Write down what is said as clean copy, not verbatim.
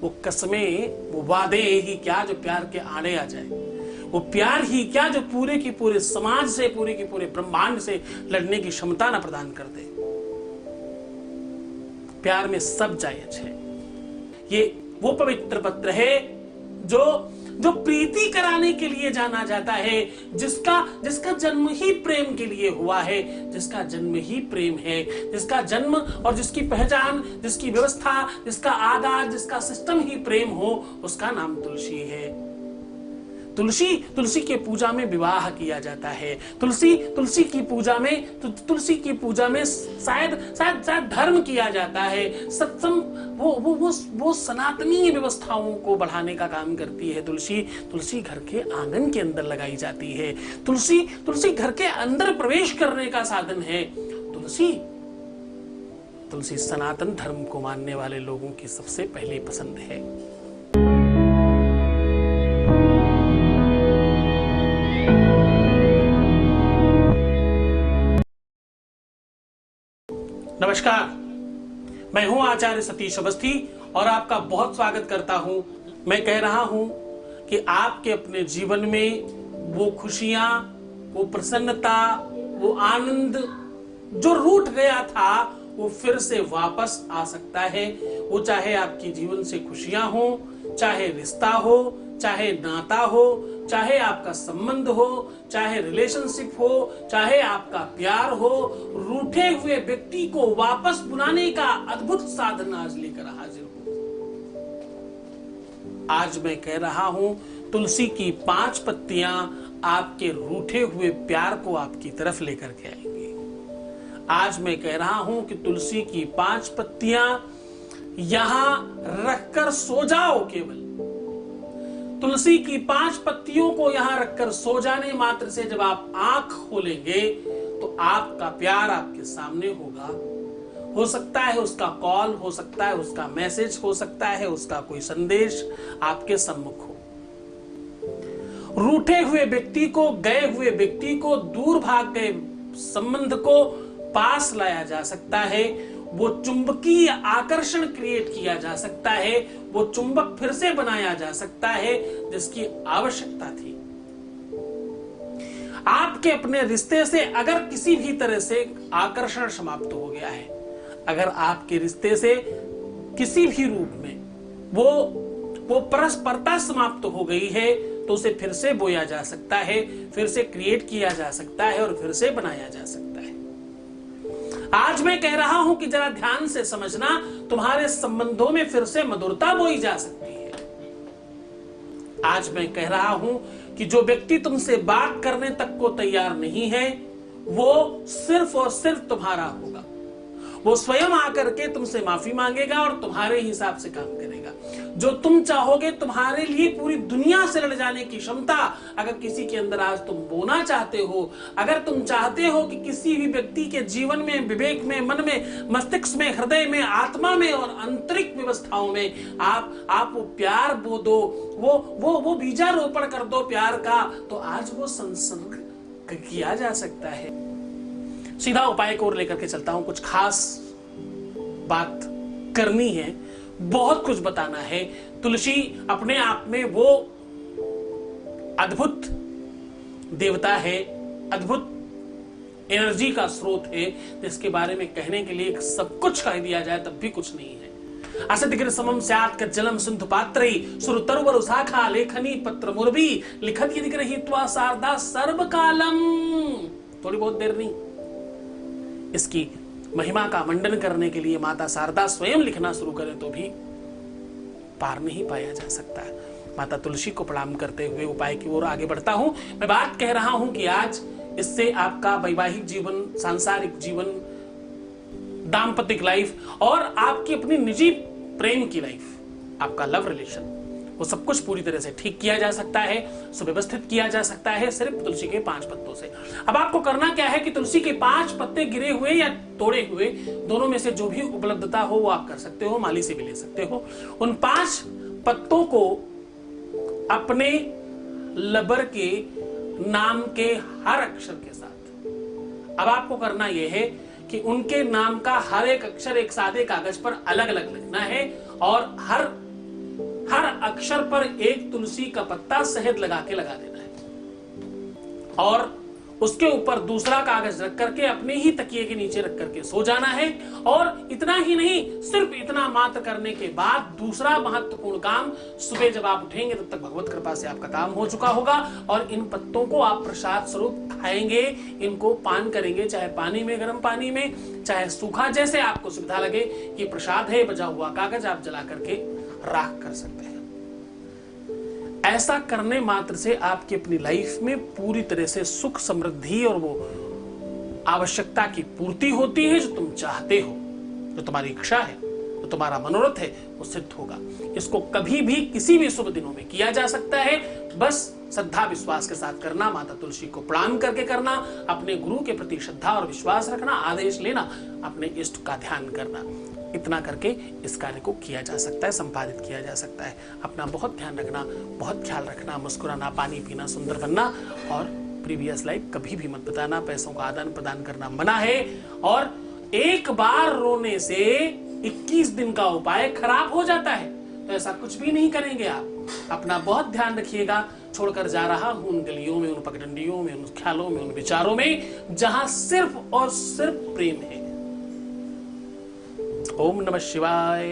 वो कस्में, वो वादे ही क्या जो प्यार के आड़े आ जाए, वो प्यार ही क्या जो पूरे की पूरे समाज से, पूरे की पूरे ब्रह्मांड से लड़ने की क्षमता ना प्रदान कर दे। प्यार में सब जायज है। ये वो पवित्र पत्र है जो प्रीति कराने के लिए जाना जाता है, जिसका जन्म ही प्रेम के लिए हुआ है, जिसका जन्म ही प्रेम है, जिसका जन्म और जिसकी पहचान, जिसकी व्यवस्था, जिसका आगाज, जिसका सिस्टम ही प्रेम हो, उसका नाम तुलसी है। तुलसी के पूजा में विवाह किया जाता है। तुलसी की पूजा में शायद धर्म किया जाता है। सत्संग वो सनातनी व्यवस्थाओं को बढ़ाने का काम करती है। तुलसी घर के आंगन के अंदर लगाई जाती है। तुलसी घर के अंदर प्रवेश करने का साधन है। तुलसी सनातन धर्म को मानने वाले लोगों की सबसे पहली पसंद है। नमस्कार, मैं हूं आचार्य सतीश अवस्थी और आपका बहुत स्वागत करता हूं। मैं कह रहा हूं कि आपके अपने जीवन में वो खुशियां, वो प्रसन्नता, वो आनंद जो रूठ गया था, वो फिर से वापस आ सकता है। वो चाहे आपकी जीवन से खुशियां हो, चाहे रिश्ता हो, चाहे नाता हो, चाहे आपका संबंध हो, चाहे रिलेशनशिप हो, चाहे आपका प्यार हो, रूठे हुए व्यक्ति को वापस बुलाने का अद्भुत साधन आज लेकर हाजिर हूं। आज मैं कह रहा हूं, तुलसी की 5 पत्तियां आपके रूठे हुए प्यार को आपकी तरफ लेकर के आएंगी। आज मैं कह रहा हूं कि तुलसी की 5 पत्तियां यहां रखकर सो जाओ। केवल तुलसी की 5 पत्तियों को यहां रखकर सो जाने मात्र से जब आप आंख खोलेंगे तो आपका प्यार आपके सामने होगा। हो सकता है उसका कॉल, हो सकता है उसका मैसेज, हो सकता है उसका कोई संदेश आपके सम्मुख हो। रूठे हुए व्यक्ति को, गए हुए व्यक्ति को, दूर भाग गए संबंध को पास लाया जा सकता है। वो चुंबकीय आकर्षण क्रिएट किया जा सकता है। वो चुंबक फिर से बनाया जा सकता है जिसकी आवश्यकता थी। आपके अपने रिश्ते से अगर किसी भी तरह से आकर्षण समाप्त हो गया है, अगर आपके रिश्ते से किसी भी रूप में वो परस्परता समाप्त हो गई है, तो उसे फिर से बोया जा सकता है, फिर से क्रिएट किया जा सकता है और फिर से बनाया जा सकता है। आज मैं कह रहा हूं कि जरा ध्यान से समझना, तुम्हारे संबंधों में फिर से मधुरता बोई जा सकती है। आज मैं कह रहा हूं कि जो व्यक्ति तुमसे बात करने तक को तैयार नहीं है, वो सिर्फ और सिर्फ तुम्हारा होगा। वो स्वयं आकर के तुमसे माफी मांगेगा और तुम्हारे हिसाब से काम करेगा। जो तुम चाहोगे, तुम्हारे लिए पूरी दुनिया से लड़ जाने की क्षमता अगर किसी के अंदर आज तुम बोना चाहते हो, अगर तुम चाहते हो कि किसी भी व्यक्ति के जीवन में, विवेक में, मन में, मस्तिष्क में, हृदय में, आत्मा में और आंतरिक व्यवस्थाओं में आप वो प्यार बो दो, वो बीजारोपण कर दो प्यार का, तो आज वो संसर्ग किया जा सकता है। सीधा उपाय को लेकर के चलता हूं। कुछ खास बात करनी है, बहुत कुछ बताना है। तुलसी अपने आप में वो अद्भुत देवता है, अद्भुत एनर्जी का स्रोत है, जिसके बारे में कहने के लिए सब कुछ कह दिया जाए तब भी कुछ नहीं है। असतिग्र समम स्यात् कज्जलम सिंधु पात्रै सुरतरुवर शाखा लेखनी पत्र मुरबी लिखत यदि गृहीत्वा शारदा सर्वकालम। थोड़ी बहुत देर नहीं, इसकी महिमा का मंडन करने के लिए माता शारदा स्वयं लिखना शुरू करें तो भी पार नहीं पाया जा सकता। माता तुलसी को प्रणाम करते हुए उपाय की ओर आगे बढ़ता हूं। मैं बात कह रहा हूं कि आज इससे आपका वैवाहिक जीवन, सांसारिक जीवन, दाम्पत्य लाइफ और आपकी अपनी निजी प्रेम की लाइफ, आपका लव रिलेशन, वो सब कुछ पूरी तरह से ठीक किया जा सकता है, सुव्यवस्थित किया जा सकता है सिर्फ तुलसी के 5 पत्तों से। अब आपको करना क्या है कि तुलसी के 5 पत्ते गिरे हुए या तोड़े हुए, दोनों में से जो भी उपलब्धता हो वो आप कर सकते हो, माली से भी ले सकते हो। उन 5 पत्तों को अपने लबर के नाम के हर अक्षर के साथ, अब आपको करना यह है कि उनके नाम का हर एक अक्षर एक सादे कागज पर अलग अलग लिखना है और हर अक्षर पर एक तुलसी का पत्ता शहद लगा देना है और उसके ऊपर दूसरा कागज रख करके अपने ही तकिए के नीचे रख करके सो जाना है। और इतना ही नहीं, सिर्फ इतना मात्र करने के बाद दूसरा महत्वपूर्ण काम, सुबह जब आप उठेंगे तब तक भगवत कृपा से आपका काम हो चुका होगा और इन पत्तों को आप प्रसाद स्वरूप खाएंगे, इनको पान करेंगे, चाहे पानी में, गर्म पानी में, चाहे सूखा, जैसे आपको सुविधा लगे। ये प्रसाद है, बजा हुआ कागज आप जला करके राख कर सकते हैं। ऐसा करने मात्र से आपकी अपनी लाइफ में पूरी तरह से सुख, समृद्धि और वो आवश्यकता की पूर्ति होती है जो तुम चाहते हो, जो तुम्हारी इच्छा है, जो तुम्हारा मनोरथ है, वो सिद्ध होगा। इसको कभी भी किसी भी शुभ दिनों में किया जा सकता है। बस श्रद्धा विश्वास के साथ करना, माता तुलसी को प्रणाम करके करना, अपने गुरु के प्रति श्रद्धा और विश्वास रखना, आदेश लेना, अपने इष्ट का ध्यान करना, इतना करके इस कार्य को किया जा सकता है, संपादित किया जा सकता है। अपना बहुत ध्यान रखना, बहुत ख्याल रखना, मुस्कुराना, पानी पीना, सुंदर बनना और प्रीवियस लाइफ कभी भी मत बताना। पैसों का आदान प्रदान करना मना है और एक बार रोने से 21 दिन का उपाय खराब हो जाता है, तो ऐसा कुछ भी नहीं करेंगे आप। अपना बहुत ध्यान रखिएगा। छोड़कर जा रहा हूं उन गलियों में, उन पगडंडियों में, उन ख्यालों में, उन विचारों में जहां सिर्फ और सिर्फ प्रेम है। ओम नमः शिवाय।